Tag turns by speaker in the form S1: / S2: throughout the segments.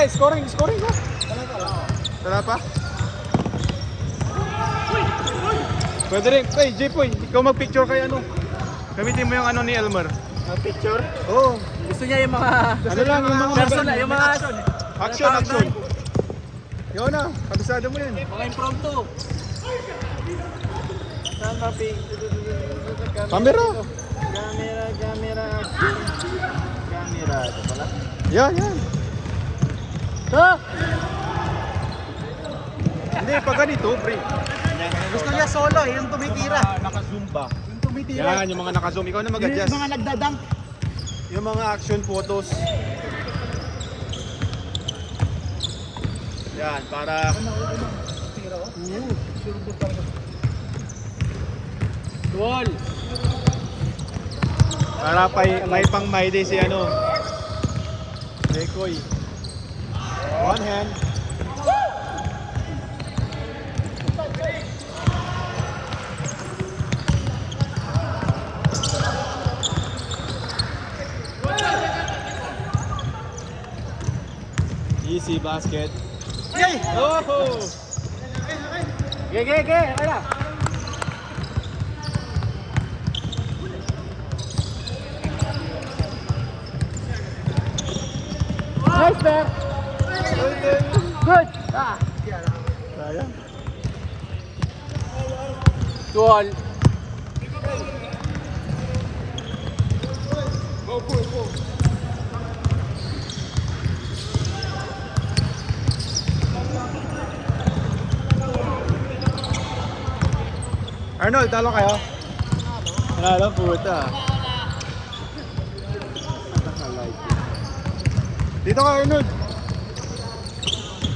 S1: Pre, scoring ko. Wala pa? Pwede rin. Hey, Jepoy, ikaw mag-picture kay ano. Gamitin mo yung ano ni Elmer.
S2: Picture?
S1: Oo.
S2: Gusto niya yung mga...
S1: Ano lang, yung mga...
S2: personal, yung mga...
S1: Action. Yun na, kabisado mo yan.
S2: Mga impromptu. Saan ba, Ping?
S1: Camera.
S2: Camera. Ito pala.
S1: Yan.
S2: Ha?
S1: Hindi, pag ganito, pre.
S2: Gusto niya solo, yung tumitira.
S1: Naka-zoom ba?
S2: Yung tumitira.
S1: Yan, yung mga naka-zoom. Ikaw na mag-adjust.
S2: Yung mga nagdadang.
S1: Yung mga action photos. Yan, para...
S2: Dual.
S1: Para may pang Mayday si ano. Decoy. One hand. Easy basket.
S2: Yay!
S1: Oh!
S2: Okay na. Nice, man. Good.
S1: Sayang.
S2: Dual.
S1: Arnold, talo kayo? Talo, puta. Dito ka, Arnold.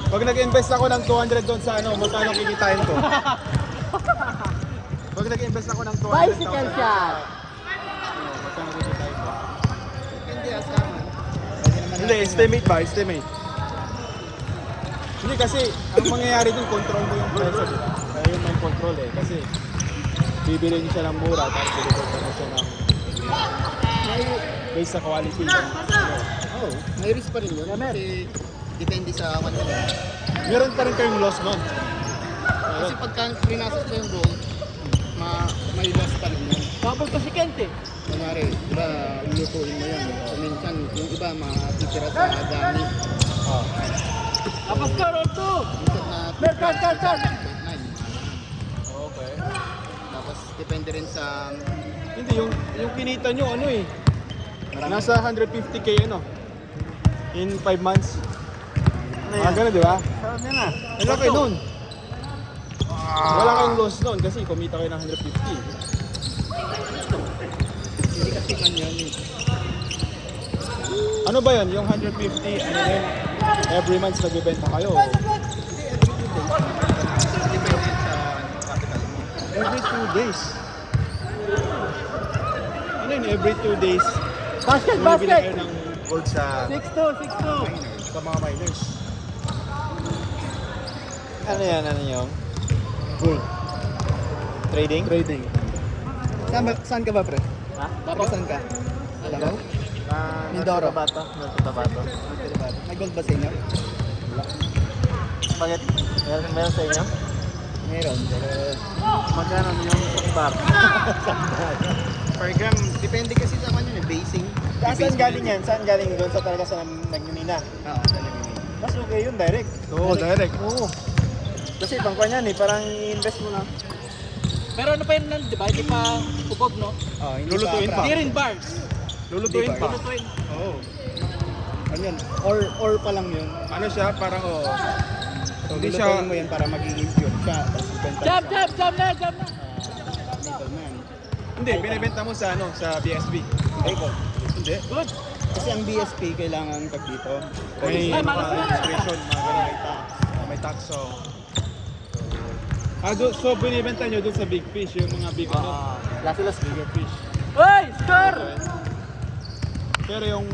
S1: Pag nag-invest ako ng 200 doon sa ano, magkano kikitain ko? Pag nag-invest ako ng 200,000.
S2: Bicycle shot.
S1: Magkano kikitain ko?
S2: Hindi asama.
S1: Hindi, estimate. Hindi kasi, ang mangyayari dun, control mo yung presyo, di ba? Kaya yun may control eh. Kasi, bibili niyo siya ng mura, tapos bibili mo siya ng based sa quality.
S3: Oh, may risk pa rin yun. Kasi depende sa kanila.
S1: Meron pa rin kayong loss nun.
S3: Kasi pagka pinasok mo yung goal, may loss pa rin yun.
S2: Bubble to si Kente.
S3: Kunwari, diba, lulutuin mo yan. So, minsan, yung iba, matitira sa dami.
S1: Oh.
S2: Tapos ka, Roto.
S3: Minsan na...
S2: Merkan.
S3: 0.9.
S1: Okay.
S3: Tapos, depende rin sa...
S1: Hindi, yung kinita nyo, ano eh. Nasa 150k ano. In 5 months. Ganun, di ba?
S2: Sabi na.
S1: Ang laki nun. Wala kayong loss nun kasi kumita kayo ng 150.
S3: Hindi kasi kanya yun.
S1: Ano ba yan? Yung 150, ano yun? Every month nagbibenta kayo.
S3: Depende sa capital mo.
S1: Every 2 days. Ano yun? Every 2 days. Bumibili kayo ng gold sa
S2: 6-2.
S1: mga miners.
S2: Ano yung?
S1: Gold.
S2: Trading?
S3: Saan ka ba, pre?
S2: Ha?
S3: Taga saan ka? Alam mo? Mindoro.
S2: Tabato.
S3: May gold ba sa inyo?
S2: Bakit? Meron sa inyo?
S3: Meron, pero...
S2: Magkano yung bar?
S3: Per gram, depende kasi sa kanya, basing.
S2: Saan galing yan? Saan galing doon sa talaga sa nagmimina?
S3: Oo, talaga.
S2: Mas okay yun, direct.
S1: Oo, direct.
S2: Oo. Kasi ibang kanya eh, parang i-invest mo na. Pero ano pa yun, di ba? Hindi pa pupog, no?
S3: Oh, hindi
S1: Lulutuin pa.
S2: Hindi rin bars.
S1: Lulutuin
S3: Hindi
S1: pa.
S3: ba?
S2: Lutuin.
S1: Oo.
S3: Ano yun? Or pa lang yun.
S1: Ano siya? Parang
S3: So,
S1: Hindi
S3: lulutuin
S1: siya-
S3: mo yan para magiging pure siya. Tapos ibenta
S2: Jump
S3: siya.
S2: na!
S3: Middleman.
S1: Hindi, binibenta mo sa ano, sa BSB.
S3: Okay ko.
S1: Hindi.
S2: Good.
S3: Kasi ang BSP kailangan tag dito.
S1: May
S2: Ay, malas na.
S1: registration, mga ganun, may tax. May tax, so... so binibenta nyo dun sa big fish, yung mga big ano,
S2: Lasilas.
S1: bigger fish.
S2: Hoy! Score!
S1: Pero yung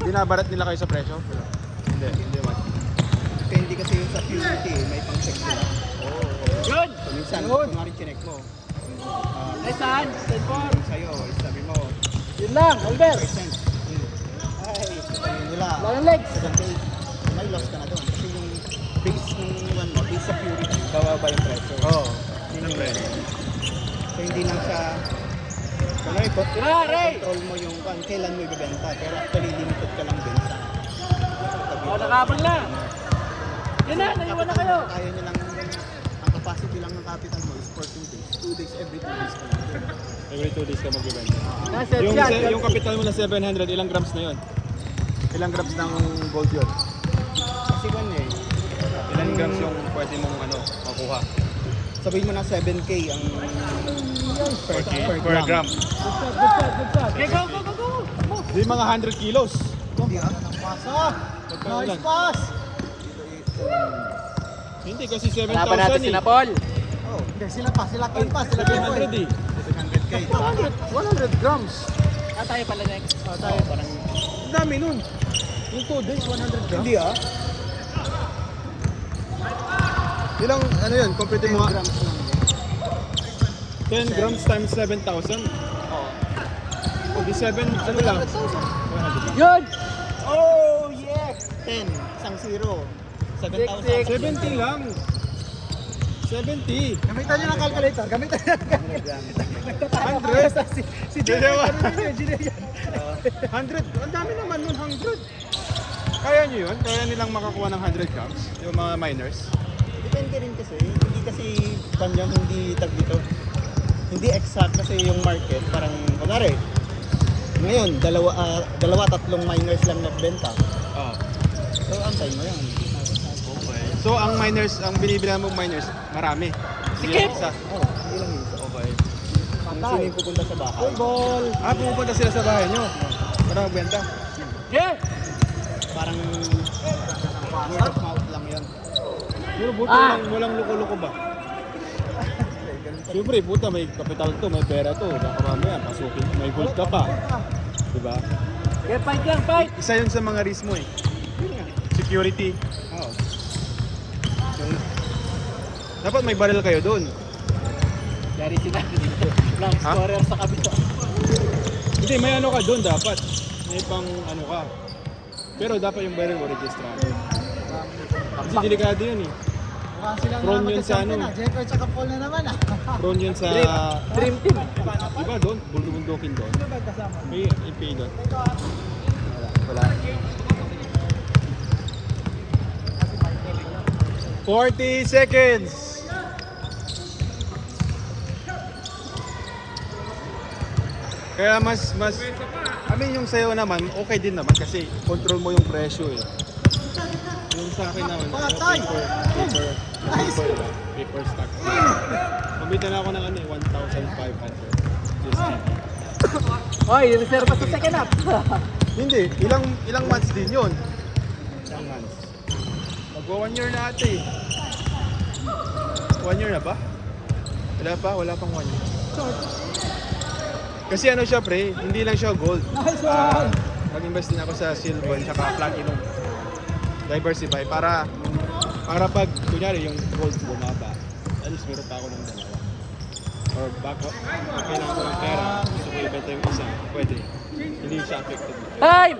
S1: binabarat nila kayo sa presyo? Hindi man.
S3: Depende kasi yung sa purity, may pang-check sila.
S2: Good!
S3: So minsan,
S2: Good.
S3: kunwari chinek mo.
S2: Ay, saan? Stand for.
S3: Sa'yo, sabi mo,
S2: Yun lang, Albert.
S3: percent. Ay, sabi nila,
S2: Long legs.
S3: 78. loss ka na doon. Kasi yung base ng one mo, base sa purity, bababa yung presyo.
S1: Oo.
S3: Yun yung
S1: Siyempre.
S3: So hindi lang siya, control mo yung kailan mo ibibenta. Pero actually, limited ka lang din sa
S2: Nakabal na. Yan na, naiwan na kayo.
S3: Kaya nyo lang, ang capacity lang ng capital mo is for 2 days. 2 days, every 2 days ka lang.
S1: Every 2 days ka magbibenta.
S2: Nasa
S1: Yung capital mo na 700, ilang grams na yun? Ilang grams ng gold yun?
S3: Kasi one eh,
S1: Ilang grams yung pwede mong makuha?
S3: sabihin mo na 7K ang
S1: Per gram.
S2: Okay, go, go, go, go.
S1: Di mga 100 kilos.
S3: Hindi ah, pasa!
S1: Nice
S3: pass!
S1: Hindi kasi 7,000
S2: Laban natin si Napol.
S3: Oh, hindi, sila pa, sila pa, sila
S1: 700 eh.
S3: 700K.
S1: 100 grams.
S2: Tayo pala next.
S3: Tayo, parang,
S1: Ang dami nun. Yung 2 days, 100 grams.
S3: hindi ah.
S1: Ilang, yun, complete mo nga.
S3: 10 grams lang.
S1: 10 grams times 7,000.
S3: Oo.
S1: O di 7, ano lang? 100.
S2: Yun!
S3: Oh, yes! 10, isang 0. 7,000.
S1: 70 lang. 70.
S3: Gamitan nyo ng calculator, gamitan nyo ng calculator.
S1: 100.
S3: Si Junior, engineer yan.
S1: 100. Ang dami naman nun, 100. Kaya nyo yun? Kaya nilang makakuha ng 100 grams? Yung mga miners?
S3: Depende rin kasi, hindi kasi kanyang hindi tag dito. Hindi exact kasi yung market, parang kunwari, ngayon, tatlong miners lang nagbenta.
S1: Oo.
S3: So, antay mo yan.
S1: Okay. So, ang miners, ang binibilang mong miners, marami.
S2: Sikip!
S1: Isa.
S3: Oo, hindi lang isa.
S1: Okay.
S3: Kung sino yung pupunta sa bahay.
S1: Football! Pumupunta sila sa bahay nyo. Para magbenta.
S2: Yeah!
S3: Parang word of mouth lang yan.
S1: Pero buti walang loko-loko ba? Siyempre, puta, may kapital to, may pera to. Baka mamaya, pasukin, may gold ka pa. Diba?
S2: Yeah, fight lang, fight!
S1: Isa yun sa mga risk mo eh. Security.
S3: Oo.
S1: Dapat may baril kayo doon.
S2: Dari sinabi dito. Lang
S1: Ha?
S2: scorer sa kabila.
S1: Hindi, may ano ka doon dapat. May pang ano ka. Pero dapat yung baril mo registrado. Kasi delikado yun eh.
S3: Mukha silang
S1: Prone yun sa ano.
S3: Jeffrey tsaka Paul na naman ah.
S1: Prone yun sa...
S2: Dream team.
S1: Diba doon? Bulundokin doon.
S3: Ano ba kasama?
S1: May IP doon.
S3: Wala.
S1: 40 seconds! Kaya I mean yung sayo naman, okay din naman kasi control mo yung presyo eh. Yung sa akin naman,
S3: Patay!
S1: paper stock. Pabita na ako ng 1,500. Just
S2: Hoy, reserva sa second half.
S1: Hindi, ilang months din yun. Ilang months. Magwa 1 year na ate. 1 year na ba? Wala pang 1 year. Kasi ano siya pre, hindi lang siya gold.
S3: Nice one!
S1: Mag-invest din ako sa silver at platinum. Diversify para pag kunyari yung gold bumaba, at least meron pa ako ng dalawa. Or backup, kailangan ko ng pera, gusto ko ibenta yung isa, pwede. Hindi siya affected.
S2: Time!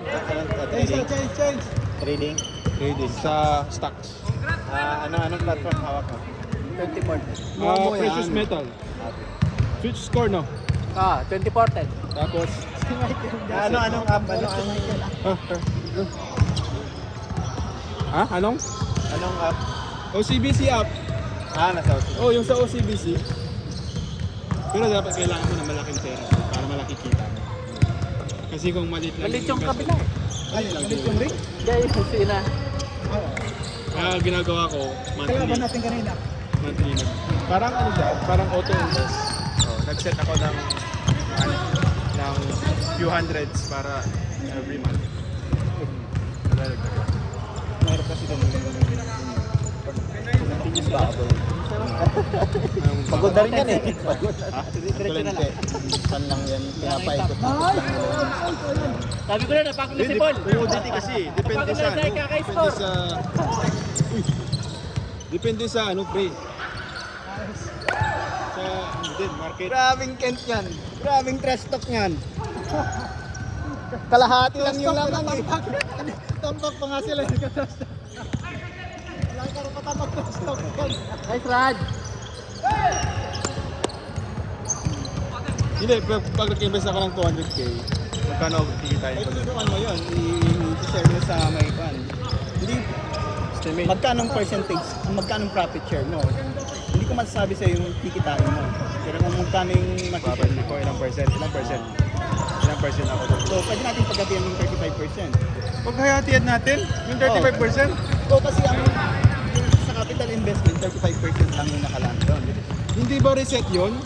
S3: Change!
S2: Trading.
S1: Trading sa stocks.
S2: Anong platform hawak mo? 24.
S1: Precious metal. Switch score no?
S2: 2014.
S1: Tapos,
S2: Anong app?
S1: Anong?
S2: Anong app?
S1: OCBC app.
S2: Nasa OCBC.
S1: Oh, yung sa OCBC. Pero dapat kailangan mo ng malaking pera para malaki kita mo. Kasi kung maliit lang
S2: Malit yung kabila.
S3: Malit yung ring?
S2: Gaya yung sina.
S1: Kaya ginagawa ko,
S3: Kaya ba
S1: monthly.
S3: natin kanina?
S1: Monthly. Parang ano siya, parang auto invest. Oh, nag-set ako ng few hundreds para every month.
S3: Meron kasi doon continuous bubble.
S2: Pagod na rin yan eh.
S3: Diretso na lang. Saan lang yan, pinapaikot.
S2: Sabi ko na, napagod na si Paul.
S1: Commodity kasi, depende sa ano, depende sa ano pre. Sa ano din, market.
S3: Grabing Kent yan. Grabing trash talk yan. Kalahati lang yung laman eh. Tampak pa nga sila. makapag-stock yan.
S2: Nice, Rad.
S1: Hindi, pag nag-invest ako ng 200k, magkano kikita
S3: Ay,
S1: yun?
S3: tuturuan mo yun. I-share mo sa may pan. Hindi,
S1: Estimate.
S3: magkano percentage, magkano profit share mo. Hindi ko masasabi sa yung kikitain mo. Pero kung magkano yung masishare
S1: Probably ko ilang percent. Ilang percent? Ilang percent ako doon?
S3: So, pwede natin pagkatiyan ng 35%.
S1: Pag hayatian natin, yung 35%,
S3: So, kasi ang sa capital investment, 35% lang yung nakalaan doon.
S1: hindi ba reset yun?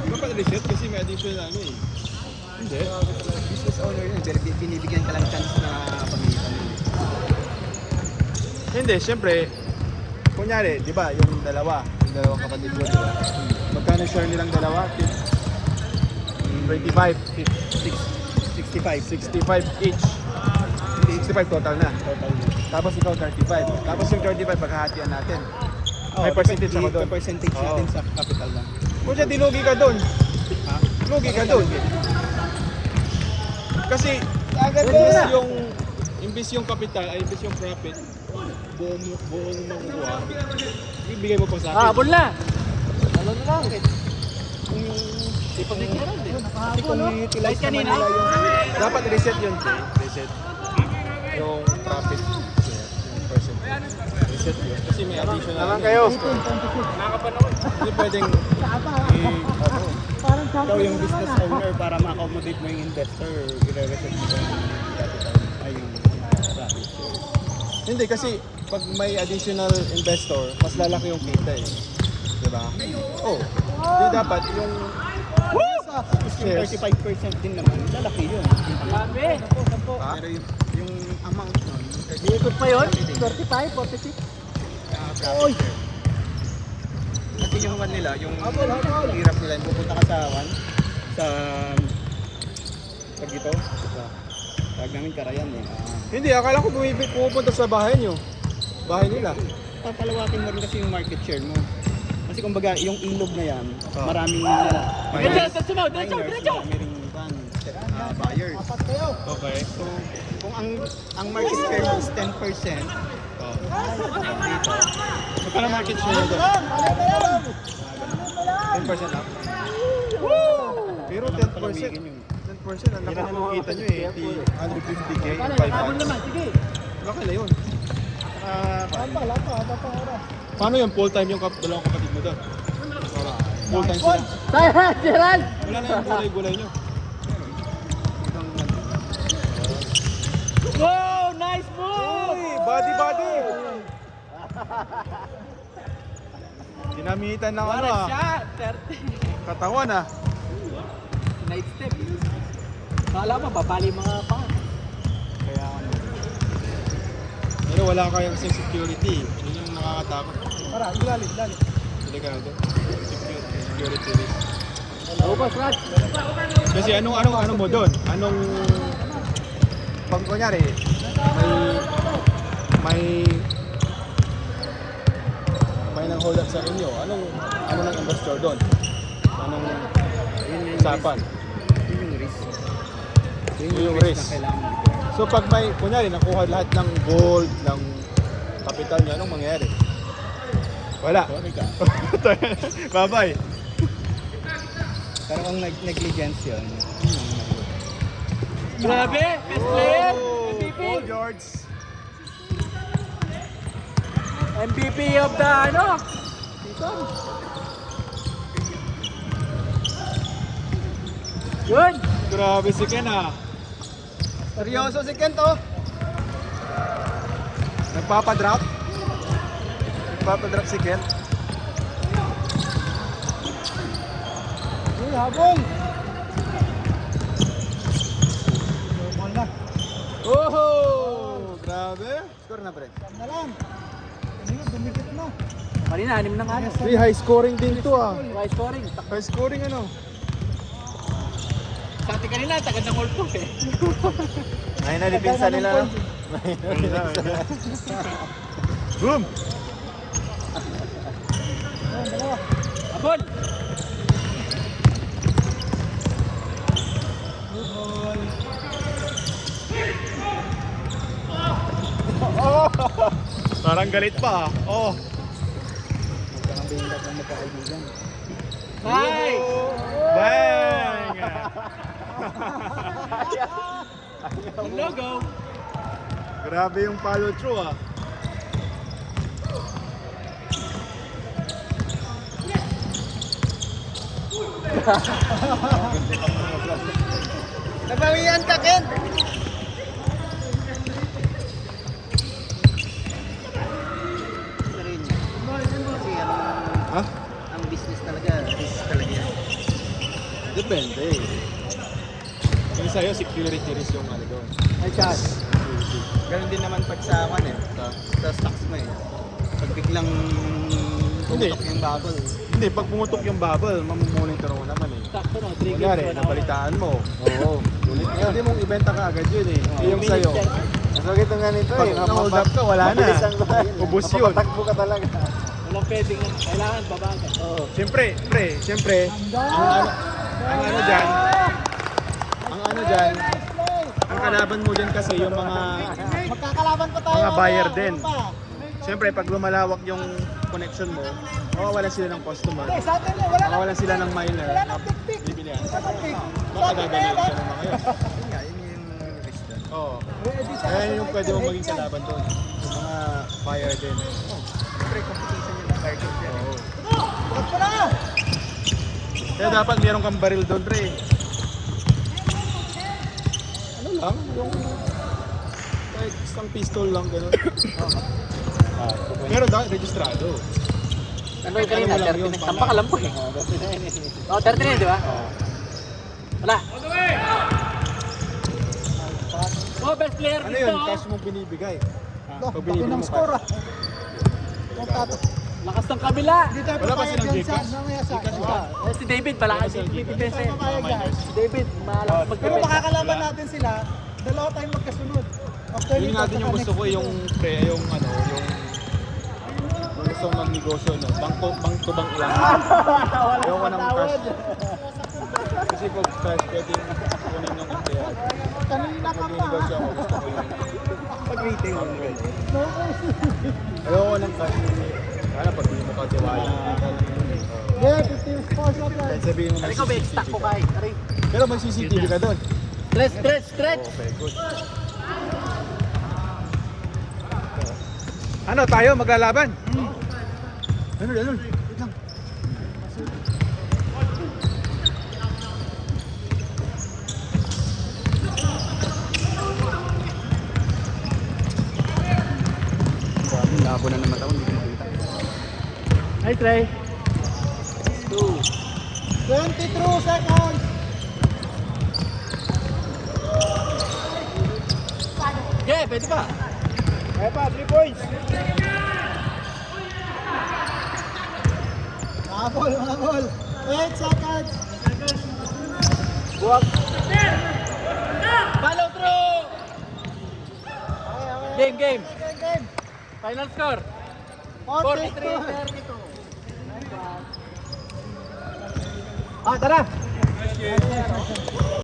S1: Di ba pa reset? Kasi may additional ano eh. Hindi.
S3: Business owner yun, pero binibigyan ka lang chance na pag-iitan yun.
S1: Hindi, syempre, kunyari, di ba, yung dalawang kapatid ko, di ba? Magkano share nilang dalawa? 25,
S3: 65
S1: 65 each. 65 total na.
S3: total.
S1: Tapos ikaw 35. Tapos yung 35 paghahatian natin. May percentage ako doon.
S3: May percentage
S1: Oo.
S3: natin sa capital lang.
S1: Kung siya, dilugi ka doon.
S3: Ha?
S1: Lugi ka doon. Kasi, imbis yung capital, ay imbis yung profit, buong makukuha, ibigay mo pa sa akin.
S2: Habol na. Ano na lang.
S3: Kung yung
S2: Ipag din yan.
S3: kasi kung utilize naman
S2: kanina?
S3: nila yung
S1: Dapat reset yun, Jay. Reset. Yung profit share, yung percent. Reset yun. Kasi may additional.
S2: Naman kayo.
S1: Hindi pwedeng
S3: ikaw yung business owner para ma-accommodate mo yung investor, i-reset mo yung capital, ay yung profit share.
S1: Hindi kasi pag may additional investor, mas lalaki yung kita eh. Diba? Oh. Hindi dapat yung
S3: Tapos yung
S1: shares.
S3: 35% din naman, lalaki yun.
S2: Grabe.
S1: Ha?
S3: Pero yung amount nun,
S2: Ikot pa yun? 35, 46?
S3: Oy! Kasi yung one nila, yung hirap nila, yung pupunta ka sa pag ito, tawag namin Karayan eh.
S1: Hindi, akala ko pupunta sa bahay nyo. Bahay nila.
S3: Papalawakin mo rin kasi yung market share mo. Kasi kumbaga, yung ilog na yan,
S1: Ah.
S3: maraming
S2: Diretso,
S3: miners,
S2: diretso.
S3: marami ring buyers.
S1: Okay.
S3: So, kung ang market share mo is 10%,
S1: Oh.
S3: dito,
S1: Magkano market share nyo doon? 10% up? Pero 10%.
S3: palawigin yung
S1: 10% ang laki na nung kita nyo eh. 150k,
S2: Habol
S1: 5 months.
S2: naman, sige.
S1: Laki na yun. Paano yung full time yung dalawang kapatid mo doon? Full time sila.
S2: Tayo, Gerald.
S1: Wala na yung gulay-gulay nyo.
S2: Wow, nice move!
S1: Uy, body! Ginamitan ng ano ah,
S2: Shot, 30.
S1: katawan ah.
S2: Night step. Kala mo, babali mga pa.
S1: Kaya ano. Pero wala kayang security. Yun yung nakakatakot.
S3: Para, ilalim.
S1: Delikado. Security risk.
S2: Ubas, Rad.
S1: Kasi anong mo doon? Anong pag kunyari may nang hold up sa inyo. Ano ng investor doon? Anong usapan?
S3: Yun yung risk.
S1: Yun yung
S3: na
S1: risk.
S3: kailangan mo.
S1: So pag may kunyari nakuha lahat ng gold, ng capital niya, anong mangyayari? Wala.
S3: Sorry ka.
S1: Bye-bye.
S3: Pero kung negligence yun,
S2: Grabe, best player.
S1: Oh,
S2: MVP.
S1: Paul George.
S2: MVP of the season. Yun.
S1: Grabe si Ken ah.
S3: seryoso si Kento.
S1: Nagpapadrop. Nagpapadrop si Ken.
S3: Uy, habong!
S1: Oh! Grabe. Score na, pre.
S3: Na lang. Dumikit na.
S2: Marina, 6 na nga.
S1: High scoring din to ah.
S2: High scoring.
S1: High scoring ano?
S2: Sa atin kanina, tagad ng goal po eh.
S3: Ay, nalipinsa nila.
S1: Boom!
S2: Abol.
S1: Parang galit pa ah. Oh.
S3: Bingkat ng magkakaibigan.
S2: Ay!
S1: Bang!
S2: Yung logo.
S1: Grabe yung follow through ah.
S3: Nabawian ka, Ken! Kasi
S1: Ha?
S3: ang business talaga, risk talaga yan.
S1: Depende. Yung sa'yo, security risk yung ano doon.
S3: Ay, cash. Ganon din naman pag sa akin sa stocks mo eh. Pag biglang pumutok yung bubble.
S1: Hindi, pag pumutok yung bubble, mamumonitor mo naman eh.
S2: Sakto no, 3 games.
S1: Kunyari, nabalitaan mo. Oo. Ulit nga. Hindi mong ibenta ka agad yun eh. Eh, yung sa'yo.
S3: So, ito nga nito
S1: Pag na-hold up ka, wala na. Ubus yun.
S3: Mapapatakbo ka talaga.
S2: Walang pwedeng, kailangan babagan.
S3: Oo.
S1: Siyempre, ang ano dyan, ang kalaban mo dyan kasi yung mga
S3: Magkakalaban pa tayo.
S1: mga buyer
S3: mamaya.
S1: din.
S3: Ano pa?
S1: Siyempre, pag lumalawak yung connection mo, mawawalan sila ng customer,
S3: Eh, sa atin wala na.
S1: mawawalan sila ng miner
S3: Wala
S1: na
S3: nang tik-tik.
S1: bibilihan.
S3: Wala nang tik.
S1: Baka gagawin ka naman ngayon.
S3: Yun nga, yun yung risk doon.
S1: Oo. Kaya yung pwede mong maging kalaban doon. Yung mga buyer din.
S3: Siyempre, competition yung target yan.
S1: Oo.
S3: Wag pa na!
S1: Kaya dapat meron kang baril doon, pre. Ano lang? Yung kahit isang pistol lang, gano'n. Pero registrado.
S2: Ano yung kanina?
S1: Ano mo lang yun,
S2: 39. Tampak alam ko eh. Oh, 39 di ba?
S1: Oo.
S2: Wala. Oh, best player
S1: Ano
S2: dito.
S1: yun? Cash mo binibigay. Pag
S3: Laki ng score ah.
S2: Lakas ng kabila.
S3: Hindi tayo
S1: Wala ba
S3: papayag
S1: silang
S3: dyan sa
S1: Gcash?
S3: mamaya sa.
S1: Gcash
S3: Wala.
S2: Eh, si David pala kasi
S1: Wala silang
S2: bibigay
S3: Hindi tayo papayag dyan.
S2: Si David, malakas
S3: Pero
S2: magbibenta.
S3: makakalaban natin sila, dalawa tayong magkasunod. After
S1: Yun
S3: nito,
S1: nga din yung
S3: saka
S1: gusto ko,
S3: next
S1: yung pre, yung ano, yung gusto magnegosyo, no? Bank to bank lang. Ayaw ko ng cash. Kasi pag cash, pwedeng kunin ng empleyado.
S3: Kanina ka
S1: Pag
S3: pa.
S1: negosyo ako, gusto ko yung
S3: Pag retail. No,
S1: ayaw ko ng cash. Kaya pag hindi mo katiwala.
S3: yeah, 50 sports na plan.
S1: Kahit sabihin mo may
S2: Ikaw, may stack
S1: CCTV
S2: ko
S1: ka.
S2: kay. Aray.
S1: Pero may CCTV ka doon.
S2: Stretch.
S1: Okay, good. Ano tayo maglalaban? Ano? Wait lang. Grabe, labo na naman ako, hindi ko makita.
S2: Hi, Trey.
S3: 22 seconds.
S2: Yeah, pwede pa.
S1: Kaya pa, 3 points!
S3: Mga ball. 8 seconds.
S2: Buwag. Follow through. Game.
S3: Game.
S2: Final score.
S3: 43.
S2: 42. Ah, tara.